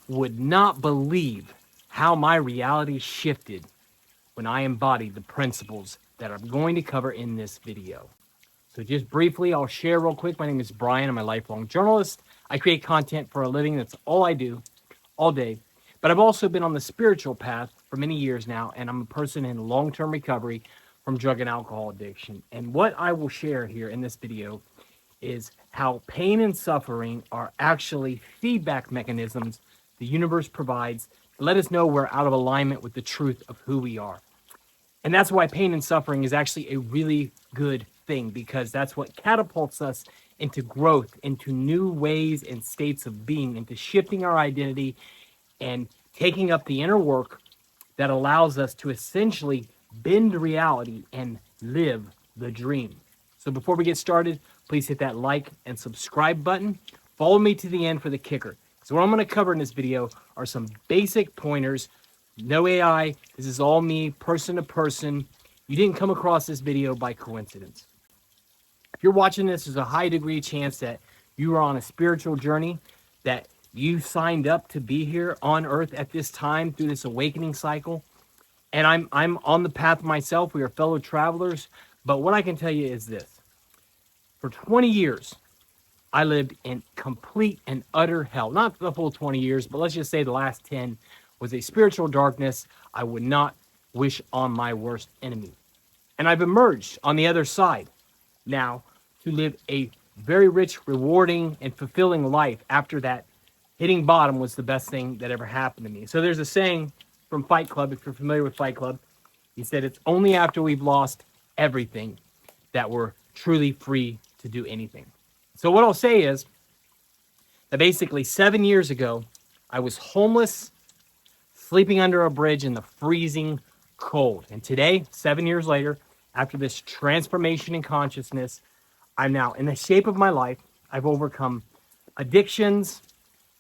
would not believe how my reality shifted when I embodied the principles that I'm going to cover in this video. So just briefly, I'll share real quick. My name is Brian. I'm a lifelong journalist. I create content for a living. That's all I do, all day. But I've also been on the spiritual path for many years now, and I'm a person in long-term recovery from drug and alcohol addiction. And what I will share here in this video is how pain and suffering are actually feedback mechanisms the universe provides to let us know we're out of alignment with the truth of who we are. And that's why pain and suffering is actually a really good thing, because that's what catapults us into growth, into new ways and states of being, into shifting our identity and taking up the inner work that allows us to essentially bend reality and live the dream. So before we get started, please hit that like and subscribe button. Follow me to the end for the kicker. So what I'm going to cover in this video are some basic pointers. No AI. This is all me, person to person. You didn't come across this video by coincidence. If you're watching this, there's a high degree chance that you are on a spiritual journey, that you signed up to be here on earth at this time through this awakening cycle. And I'm on the path myself. We are fellow travelers. But what I can tell you is this. For 20 years, I lived in complete and utter hell. Not the full 20 years, but let's just say the last 10 was a spiritual darkness I would not wish on my worst enemy. And I've emerged on the other side now to live a very rich, rewarding, and fulfilling life after that. Hitting bottom was the best thing that ever happened to me. So there's a saying from Fight Club, if you're familiar with Fight Club. He said, it's only after we've lost everything that we're truly free to do anything. So what I'll say is that basically 7 years ago, I was homeless, sleeping under a bridge in the freezing cold. And today, 7 years later, after this transformation in consciousness, I'm now in the shape of my life. I've overcome addictions,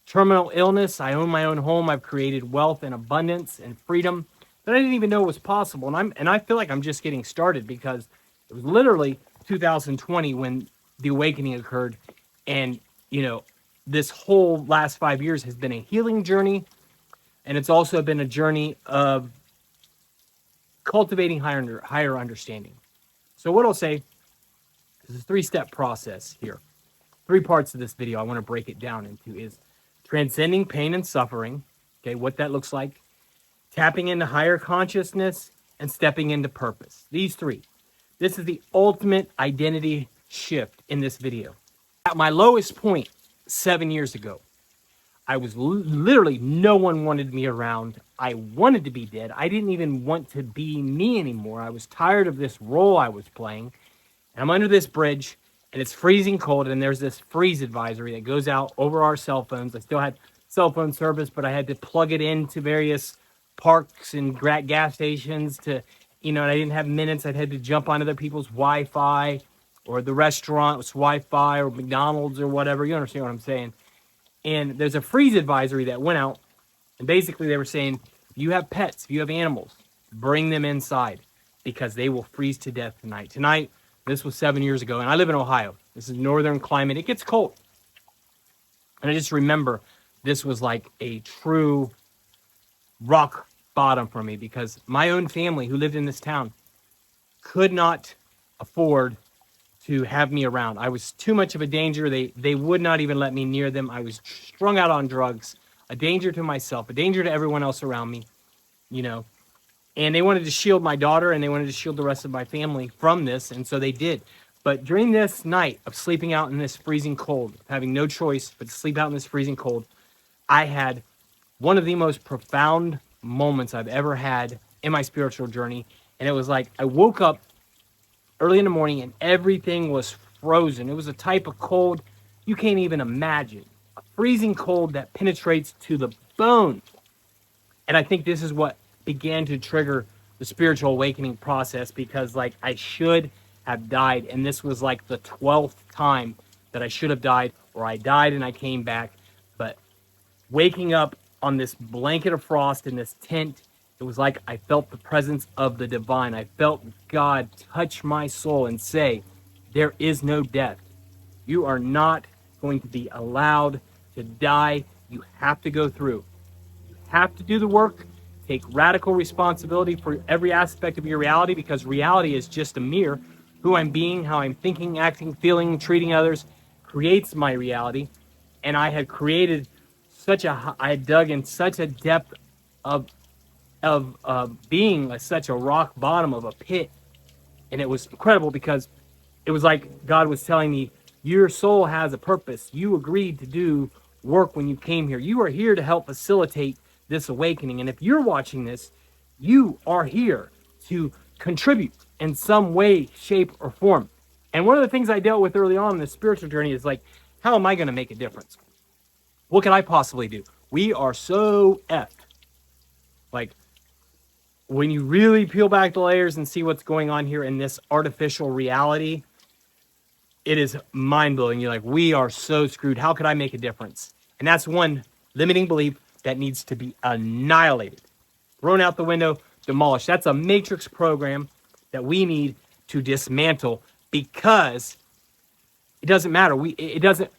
terminal illness. I own my own home. I've created wealth and abundance and freedom that I didn't even know was possible. And I feel like I'm just getting started, because it was literally 2020 when the awakening occurred. And, you know, this whole last 5 years has been a healing journey. And it's also been a journey of cultivating higher understanding. So what I'll say is a three-step process here. 3 parts of this video I want to break it down into is transcending pain and suffering, okay, what that looks like, tapping into higher consciousness, and stepping into purpose. These 3. This is the ultimate identity shift in this video. At my lowest point 7 years ago, I was literally, no one wanted me around. I wanted to be dead. I didn't even want to be me anymore. I was tired of this role I was playing. And I'm under this bridge, and it's freezing cold, and there's this freeze advisory that goes out over our cell phones. I still had cell phone service, but I had to plug it into various parks and gas stations to, you know, and I didn't have minutes. I'd had to jump on other people's Wi-Fi, or the restaurant's Wi-Fi, or McDonald's or whatever. You understand what I'm saying? And there's a freeze advisory that went out, and basically they were saying, if you have pets, if you have animals, bring them inside, because they will freeze to death tonight. Tonight, this was 7 years ago, and I live in Ohio. This is northern climate. It gets cold. And I just remember this was like a true rock bottom for me, because my own family who lived in this town could not afford to have me around. I was too much of a danger. They would not even let me near them. I was strung out on drugs, a danger to myself, a danger to everyone else around me, you know. And they wanted to shield my daughter, and they wanted to shield the rest of my family from this, and so they did. But during this night of sleeping out in this freezing cold, having no choice but to sleep out in this freezing cold, I had one of the most profound moments I've ever had in my spiritual journey. And it was like I woke up early in the morning and everything was frozen. It was a type of cold you can't even imagine. A freezing cold that penetrates to the bone. And I think this is what began to trigger the spiritual awakening process, because like I should have died. And this was like the 12th time that I should have died, or I died and I came back. But waking up on this blanket of frost in this tent, it was like I felt the presence of the divine. I felt God touch my soul and say, there is no death. You are not going to be allowed to die. You have to go through. have to do the work, take radical responsibility for every aspect of your reality, because reality is just a mirror. Who I'm being, how I'm thinking, acting, feeling, treating others creates my reality. And I had created I had dug in such a depth of being such a rock bottom of a pit. And it was incredible, because it was like God was telling me, your soul has a purpose. You agreed to do work when you came here. You are here to help facilitate this awakening. And if you're watching this, you are here to contribute in some way, shape, or form. And one of the things I dealt with early on in the spiritual journey is like, how am I going to make a difference? What can I possibly do? We are so effed. Like, when you really peel back the layers and see what's going on here in this artificial reality, it is mind-blowing. You're like, we are so screwed. How could I make a difference? And that's one limiting belief that needs to be annihilated, thrown out the window, demolished. That's a matrix program that we need to dismantle, because it doesn't matter. It doesn't,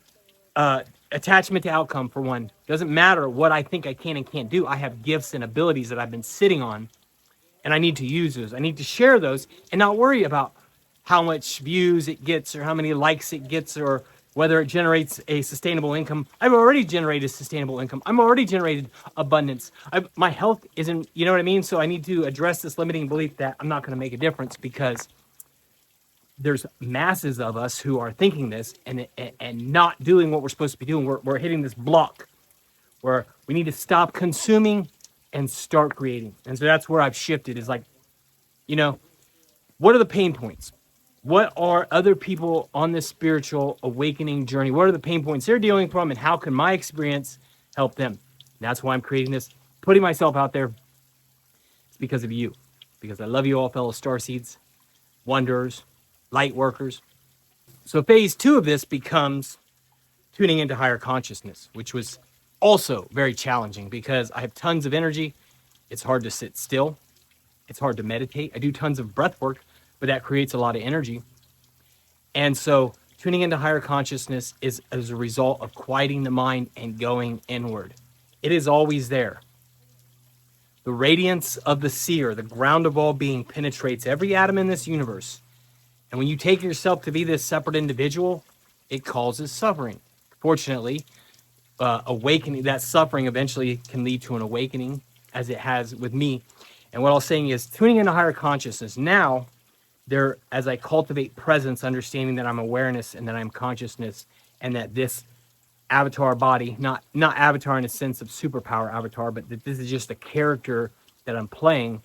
attachment to outcome, for one. Doesn't matter what I think I can and can't do. I have gifts and abilities that I've been sitting on, and I need to use those. I need to share those and not worry about how much views it gets or how many likes it gets or whether it generates a sustainable income. I've already generated sustainable income. I'm already generated abundance. My health isn't, you know what I mean? So I need to address this limiting belief that I'm not going to make a difference, because there's masses of us who are thinking this and not doing what we're supposed to be doing. We're hitting this block where we need to stop consuming and start creating. And so that's where I've shifted, is like, what are the pain points? What are other people on this spiritual awakening journey? What are the pain points they're dealing from, and how can my experience help them? And that's why I'm creating this, putting myself out there. It's because of you, because I love you all, fellow starseeds, wanderers, light workers. So phase 2 of this becomes tuning into higher consciousness, which was also very challenging, because I have tons of energy. It's hard to sit still. It's hard to meditate. I do tons of breath work, but that creates a lot of energy. And so tuning into higher consciousness is as a result of quieting the mind and going inward. It is always there. The radiance of the seer, the ground of all being, penetrates every atom in this universe. And when you take yourself to be this separate individual, it causes suffering. Fortunately, awakening, that suffering eventually can lead to an awakening, as it has with me. And what I was saying is, tuning into higher consciousness now, as I cultivate presence, understanding that I'm awareness and that I'm consciousness, and that this avatar body, not avatar in a sense of superpower avatar, but that this is just a character that I'm playing,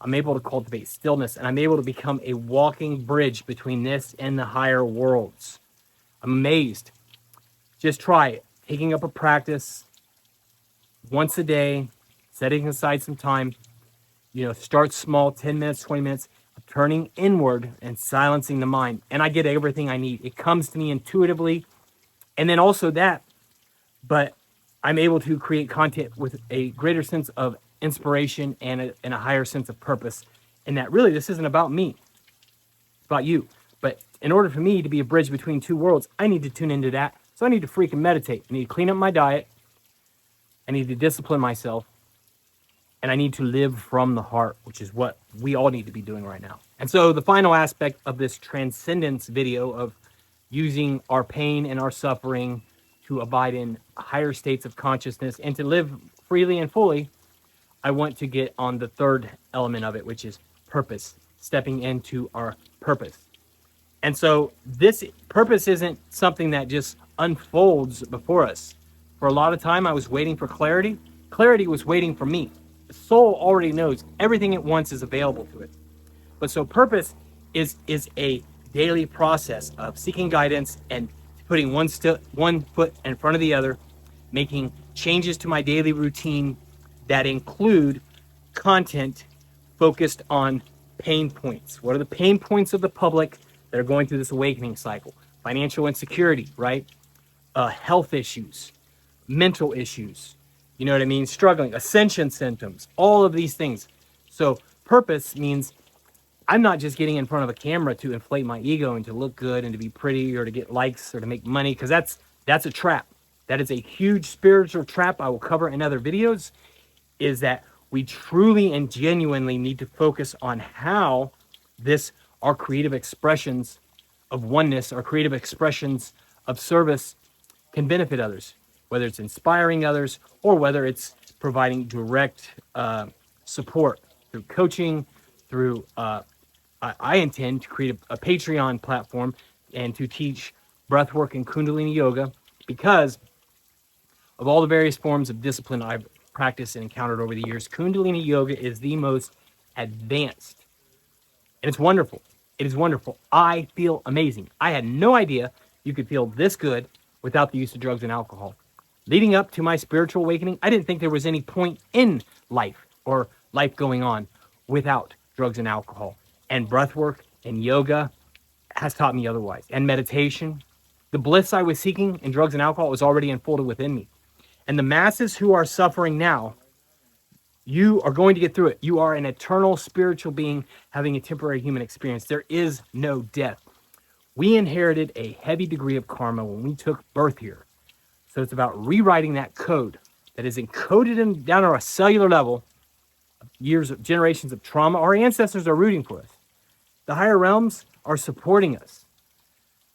I'm able to cultivate stillness, and I'm able to become a walking bridge between this and the higher worlds. I'm amazed. Just try it. Taking up a practice once a day, setting aside some time, start small, 10 minutes, 20 minutes, of turning inward and silencing the mind. And I get everything I need. It comes to me intuitively. And then also but I'm able to create content with a greater sense of inspiration and a higher sense of purpose. And that really, this isn't about me. It's about you. But in order for me to be a bridge between two worlds, I need to tune into that. So I need to freaking meditate. I need to clean up my diet. I need to discipline myself. And I need to live from the heart, which is what we all need to be doing right now. And so the final aspect of this transcendence video of using our pain and our suffering to abide in higher states of consciousness and to live freely and fully, I want to get on the third element of it, which is purpose, stepping into our purpose. And so this purpose isn't something that just unfolds before us. For a lot of time, I was waiting for clarity. Clarity was waiting for me. The soul already knows everything it wants is available to it. But so purpose is a daily process of seeking guidance and putting one foot in front of the other, making changes to my daily routine that include content focused on pain points. What are the pain points of the public that are going through this awakening cycle? Financial insecurity, right? Health issues, mental issues, you know what I mean? Struggling, ascension symptoms, all of these things. So purpose means I'm not just getting in front of a camera to inflate my ego and to look good and to be pretty or to get likes or to make money, because that's a trap. That is a huge spiritual trap I will cover in other videos. is that we truly and genuinely need to focus on how our creative expressions of oneness, our creative expressions of service can benefit others, whether it's inspiring others or whether it's providing direct support through coaching, through I intend to create a Patreon platform and to teach breathwork and Kundalini yoga because of all the various forms of discipline I've practiced and encountered over the years. Kundalini yoga is the most advanced, and it's wonderful. It is wonderful. I feel amazing. I had no idea you could feel this good without the use of drugs and alcohol. Leading up to my spiritual awakening, I didn't think there was any point in life or life going on without drugs and alcohol. And breathwork and yoga has taught me otherwise. And meditation, the bliss I was seeking in drugs and alcohol was already unfolded within me. And the masses who are suffering now, you are going to get through it. You are an eternal spiritual being having a temporary human experience. There is no death. We inherited a heavy degree of karma when we took birth here. So it's about rewriting that code that is encoded down on a cellular level, generations of trauma. Our ancestors are rooting for us. The higher realms are supporting us.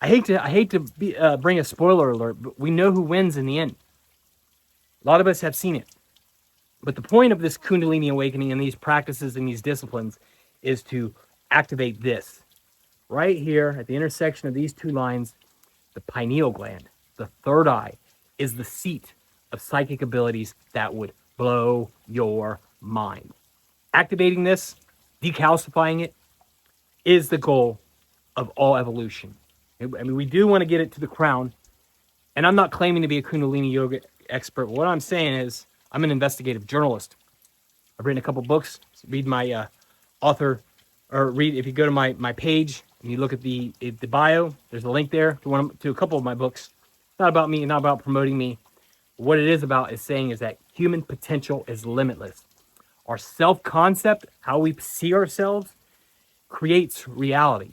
I hate to bring a spoiler alert, but we know who wins in the end. A lot of us have seen it. But the point of this Kundalini awakening and these practices and these disciplines is to activate this. Right here at the intersection of these two lines, the pineal gland, the third eye, is the seat of psychic abilities that would blow your mind. Activating this, decalcifying it, is the goal of all evolution. I mean, we do want to get it to the crown, and I'm not claiming to be a Kundalini yoga expert. What I'm saying is I'm an investigative journalist. I've written a couple books. Read my author, or read, if you go to my page and you look at the bio, there's a link there to a couple of my books. It's not about me, not about promoting me. What it is about is saying is that human potential is limitless. Our self-concept, how we see ourselves, creates reality.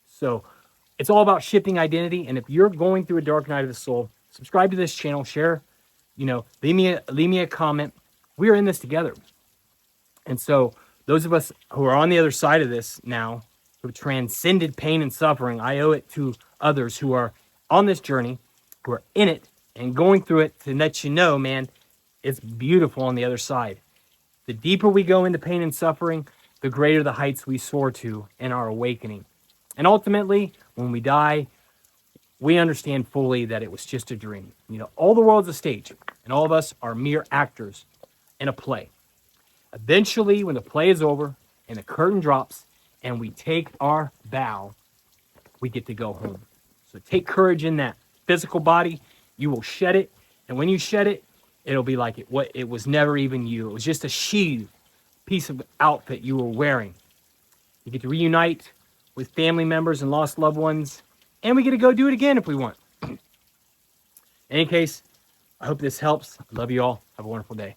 So it's all about shifting identity. And if you're going through a dark night of the soul, subscribe to this channel, share, leave me a comment. We are in this together. And so those of us who are on the other side of this now, who have transcended pain and suffering, I owe it to others who are on this journey, who are in it and going through it, to let you know, man, it's beautiful on the other side. The deeper we go into pain and suffering, the greater the heights we soar to in our awakening. And ultimately, when we die, we understand fully that it was just a dream. All the world's a stage, and all of us are mere actors in a play. Eventually, when the play is over and the curtain drops and we take our bow, we get to go home. So take courage in that physical body. You will shed it, and when you shed it, it'll be like it was never even you. It was just a sheath, piece of outfit you were wearing. You get to reunite with family members and lost loved ones, and we get to go do it again if we want. In any case, I hope this helps. I love you all. Have a wonderful day.